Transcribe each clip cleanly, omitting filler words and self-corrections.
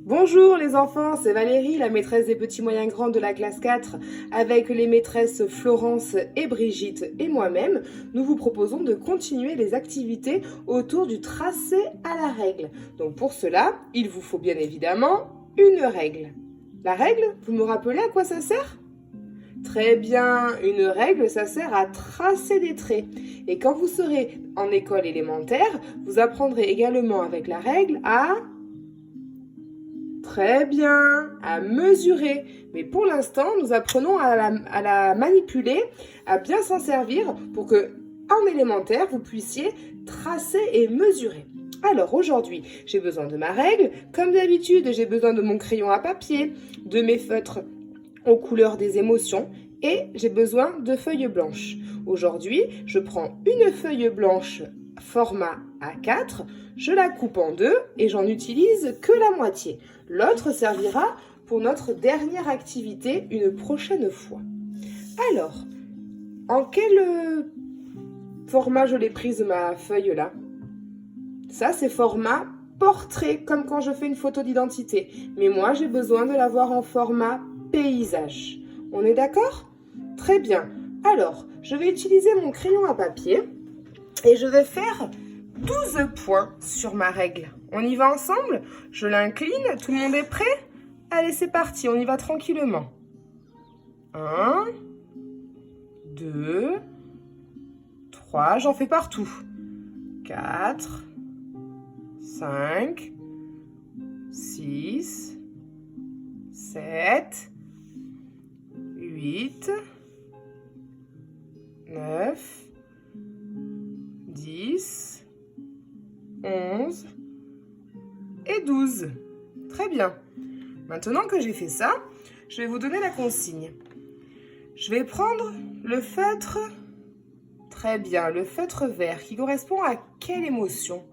Bonjour les enfants, c'est Valérie, la maîtresse des petits moyens grands de la classe 4. Avec les maîtresses Florence et Brigitte et moi-même, nous vous proposons de continuer les activités autour du tracé à la règle. Donc pour cela, il vous faut bien évidemment une règle. La règle, vous me rappelez à quoi ça sert ? Très bien, une règle, ça sert à tracer des traits. Et quand vous serez en école élémentaire, vous apprendrez également avec la règle à... Très bien, à mesurer. Mais pour l'instant, nous apprenons à la manipuler, à bien s'en servir pour que, en élémentaire, vous puissiez tracer et mesurer. Alors aujourd'hui, j'ai besoin de ma règle. Comme d'habitude, j'ai besoin de mon crayon à papier, de mes feutres aux couleurs des émotions et j'ai besoin de feuilles blanches. Aujourd'hui, je prends une feuille blanche format A4, je la coupe en deux et j'en utilise que la moitié. L'autre servira pour notre dernière activité une prochaine fois. Alors, en quel format je l'ai prise ma feuille là ? Ça, c'est format portrait, comme quand je fais une photo d'identité. Mais moi, j'ai besoin de l'avoir en format paysage. On est d'accord ? Très bien. Alors, je vais utiliser mon crayon à papier et je vais faire 12 points sur ma règle. On y va ensemble ? Je l'incline, tout le monde est prêt ? Allez, c'est parti, on y va tranquillement. 1, 2, 3, j'en fais partout. 4, 5, 6, 7, 8, 9, 10, 11 et 12. Très bien. Maintenant que j'ai fait ça, je vais vous donner la consigne. Je vais prendre le feutre, très bien, le feutre vert qui correspond à quelle émotion ?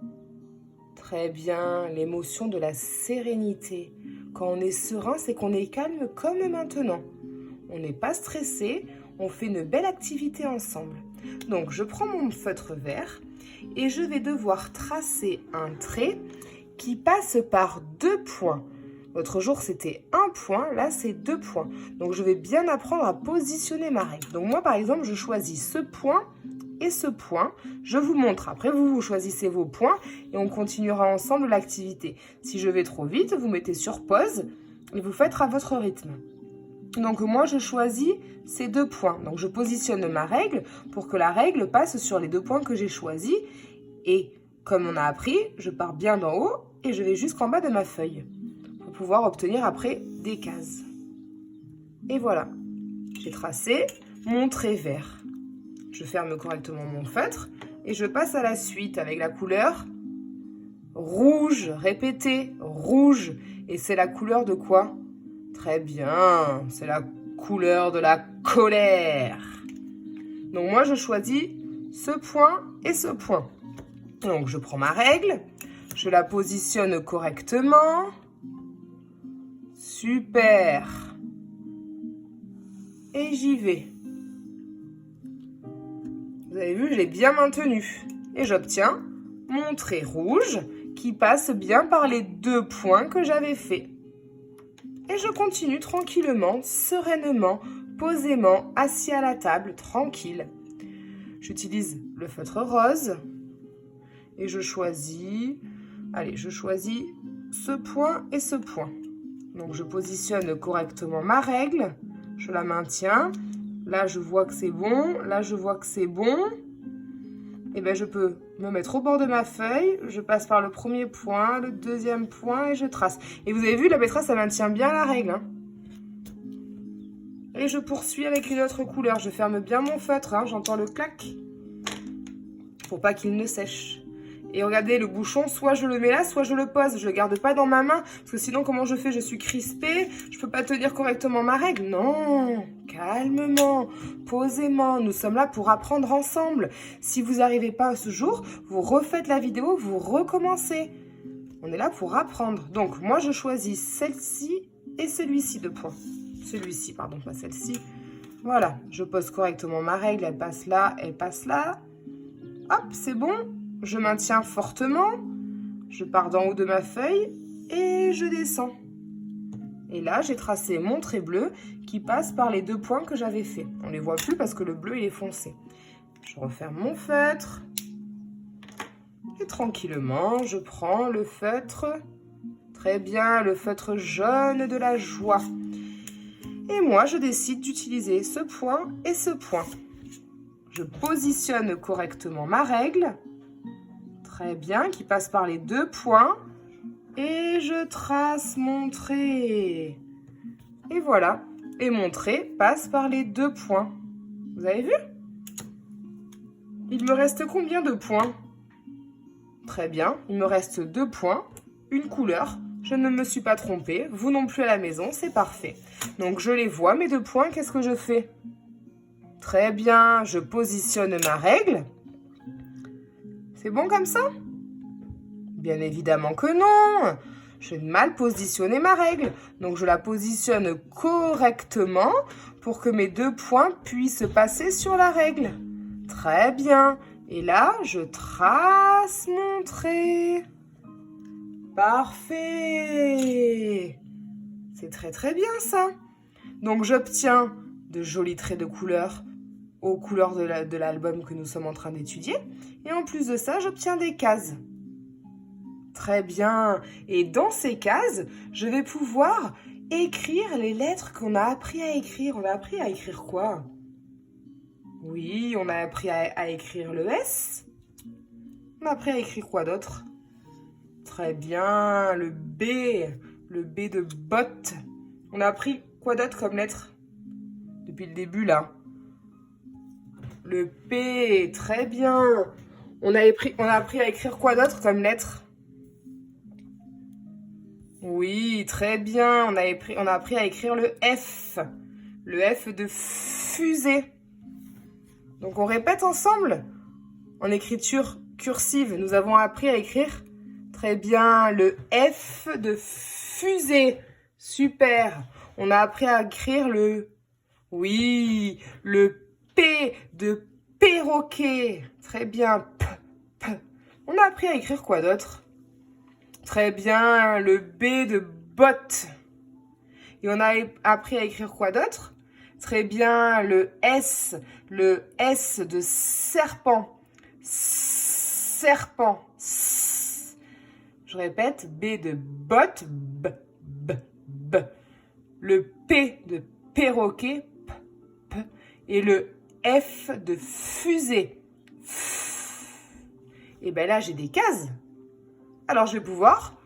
Très bien, l'émotion de la sérénité. Quand on est serein, c'est qu'on est calme comme maintenant. On n'est pas stressé, on fait une belle activité ensemble. Donc, je prends mon feutre vert et je vais devoir tracer un trait qui passe par 2 points. L'autre jour, c'était 1 point, là, c'est 2 points. Donc, je vais bien apprendre à positionner ma règle. Donc, moi, par exemple, je choisis ce point et ce point. Je vous montre. Après, vous choisissez vos points et on continuera ensemble l'activité. Si je vais trop vite, vous mettez sur pause et vous faites à votre rythme. Donc, moi, je choisis ces 2 points. Donc, je positionne ma règle pour que la règle passe sur les 2 points que j'ai choisis. Et comme on a appris, je pars bien d'en haut et je vais jusqu'en bas de ma feuille pour pouvoir obtenir après des cases. Et voilà, j'ai tracé mon trait vert. Je ferme correctement mon feutre et je passe à la suite avec la couleur rouge. Répétez, rouge. Et c'est la couleur de quoi ? Très bien, c'est la couleur de la colère. Donc moi, je choisis ce point et ce point. Donc je prends ma règle, je la positionne correctement. Super. Et j'y vais. Vous avez vu, je l'ai bien maintenu. Et j'obtiens mon trait rouge qui passe bien par les 2 points que j'avais faits. Et je continue tranquillement, sereinement, posément, assis à la table, tranquille. J'utilise le feutre rose et je choisis ce point et ce point. Donc je positionne correctement ma règle, je la maintiens. Là, je vois que c'est bon, là, je vois que c'est bon. Et bien, je peux me mettre au bord de ma feuille, je passe par le premier point, le deuxième point et je trace. Et vous avez vu, la maîtresse, elle maintient bien la règle. Hein. Et je poursuis avec une autre couleur. Je ferme bien mon feutre, hein, j'entends le clac. Pour pas qu'il ne sèche. Et regardez, le bouchon, soit je le mets là, soit je le pose. Je le garde pas dans ma main, parce que sinon, comment je fais ? Je suis crispée, je peux pas tenir correctement ma règle. Non, calmement, posément. Nous sommes là pour apprendre ensemble. Si vous n'arrivez pas à ce jour, vous refaites la vidéo, vous recommencez. On est là pour apprendre. Donc, moi, je choisis celle-ci et celui-ci de points. Celui-ci, pardon, pas celle-ci. Voilà, je pose correctement ma règle. Elle passe là, elle passe là. Hop, c'est bon. Je maintiens fortement, je pars d'en haut de ma feuille et je descends. Et là, j'ai tracé mon trait bleu qui passe par les 2 points que j'avais fait. On ne les voit plus parce que le bleu, il est foncé. Je referme mon feutre. Et tranquillement, je prends le feutre. Très bien, le feutre jaune de la joie. Et moi, je décide d'utiliser ce point et ce point. Je positionne correctement ma règle. Très bien, qui passe par les 2 points. Et je trace mon trait. Et voilà. Et mon trait passe par les 2 points. Vous avez vu? Il me reste combien de points? Très bien. Il me reste 2 points, une couleur. Je ne me suis pas trompée. Vous non plus à la maison, c'est parfait. Donc, je les vois, mes 2 points. Qu'est-ce que je fais? Très bien. Je positionne ma règle. C'est bon comme ça? Bien évidemment que non. J'ai mal positionné ma règle. Donc, je la positionne correctement pour que mes 2 points puissent passer sur la règle. Très bien. Et là, je trace mon trait. Parfait. C'est très très bien ça. Donc, j'obtiens de jolis traits de couleur aux couleurs de l'album que nous sommes en train d'étudier. Et en plus de ça, j'obtiens des cases. Très bien. Et dans ces cases, je vais pouvoir écrire les lettres qu'on a appris à écrire. On a appris à écrire quoi? Oui, on a appris à écrire le S. On a appris à écrire quoi d'autre? Très bien, le B de botte. On a appris quoi d'autre comme lettre? Depuis le début, là. Le P, très bien. On a appris à écrire quoi d'autre comme lettre? Oui, très bien. On a appris à écrire le F. Le F de fusée. Donc, on répète ensemble. En écriture cursive, nous avons appris à écrire très bien le F de fusée. Super. On a appris à écrire le P de perroquet. Très bien. On a appris à écrire quoi d'autre? Très bien, le B de botte. Et on a appris à écrire quoi d'autre? Très bien, le S de serpent. Serpent. Je répète, B de botte, B. Le P de perroquet, P. Et le F de fusée. Et bien là, j'ai des cases. Alors, je vais pouvoir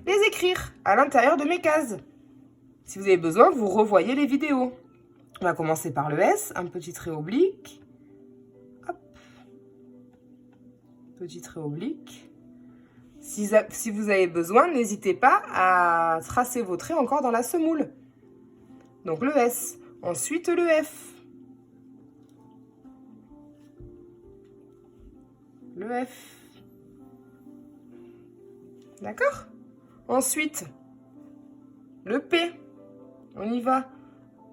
les écrire à l'intérieur de mes cases. Si vous avez besoin, vous revoyez les vidéos. On va commencer par le S, un petit trait oblique. Hop. Petit trait oblique. Si vous avez besoin, n'hésitez pas à tracer vos traits encore dans la semoule. Donc le S. Ensuite, le F. Le F. D'accord? Ensuite, le P. On y va.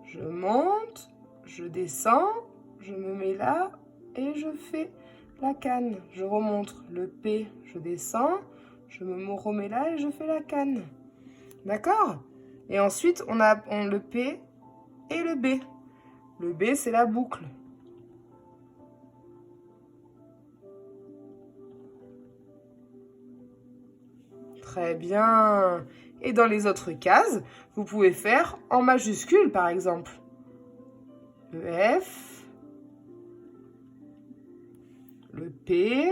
Je monte, je descends, je me mets là et je fais la canne. Je remonte le P, je descends, je me remets là et je fais la canne. D'accord? Et ensuite, on a le P et le B. Le B, c'est la boucle. Très bien. Et dans les autres cases, vous pouvez faire en majuscule, par exemple. Le F, le P,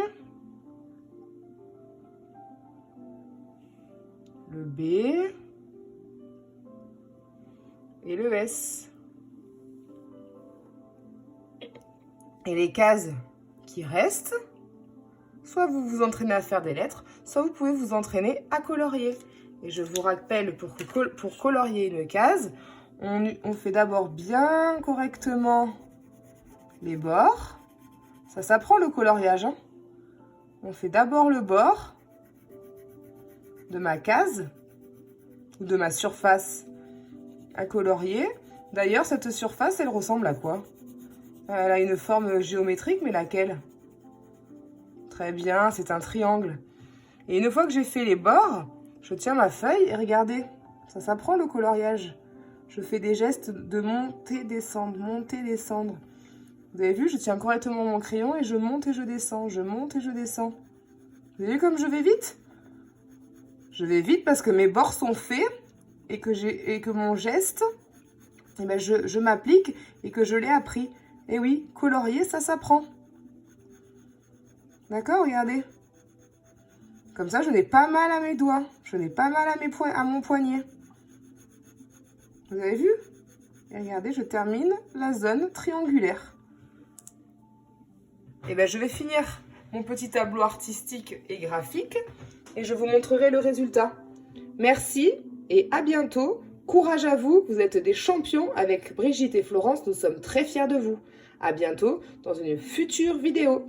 le B et le S. Et les cases qui restent, soit vous vous entraînez à faire des lettres, soit vous pouvez vous entraîner à colorier. Et je vous rappelle, pour colorier une case, on fait d'abord bien correctement les bords. Ça s'apprend le coloriage, hein. On fait d'abord le bord de ma case ou de ma surface à colorier. D'ailleurs, cette surface, elle ressemble à quoi? Elle a une forme géométrique, mais laquelle? Très bien, c'est un triangle. Et une fois que j'ai fait les bords, je tiens ma feuille et regardez, Ça s'apprend le coloriage. Je fais des gestes de monter, descendre, monter, descendre. Vous avez vu, je tiens correctement mon crayon et je monte et je descends, je monte et je descends. Vous avez vu comme je vais vite? Je vais vite parce que mes bords sont faits et que mon geste, eh ben je m'applique et que je l'ai appris. Et oui, colorier, ça s'apprend. D'accord, regardez. Comme ça, je n'ai pas mal à mes doigts. Je n'ai pas mal à mon poignet. Vous avez vu? Et regardez, je termine la zone triangulaire. Et bien, je vais finir mon petit tableau artistique et graphique et je vous montrerai le résultat. Merci et à bientôt. Courage à vous, vous êtes des champions. Avec Brigitte et Florence, nous sommes très fiers de vous. À bientôt dans une future vidéo.